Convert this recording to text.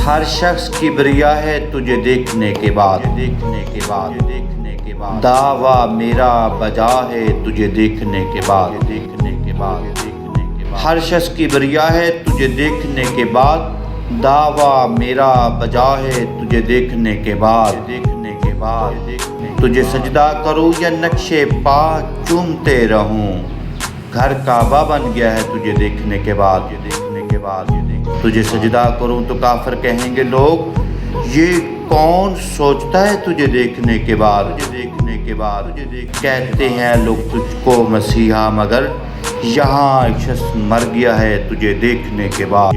हर शख्स किबरिया है तुझे देखने के बाद, दावा मेरा बजा है तुझे देखने के बाद, हर शख्स किबरिया है तुझे देखने के बाद, दावा मेरा बजा है तुझे देखने के बाद, तुझे सजदा करूँ या नक्शे पा चूमते रहूँ, घर काबा बन गया है तुझे देखने के बाद, तुझे सजदा करूँ तो काफिर कहेंगे लोग, ये कौन सोचता है तुझे देखने के बाद, कहते हैं लोग तुझको मसीहा, मगर यहाँ एक शख्स मर गया है तुझे देखने के बाद।